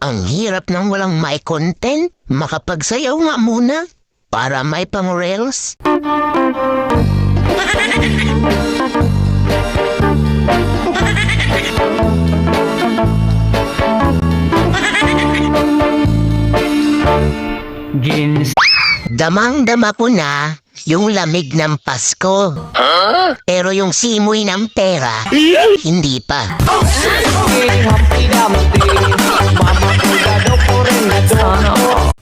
Ang hirap nang walang may content. Makapagsayaw nga muna para may pang-reels. Damang-dama ko na yung lamig ng Pasko. Pero yung simoy ng pera, hindi pa. Sana all.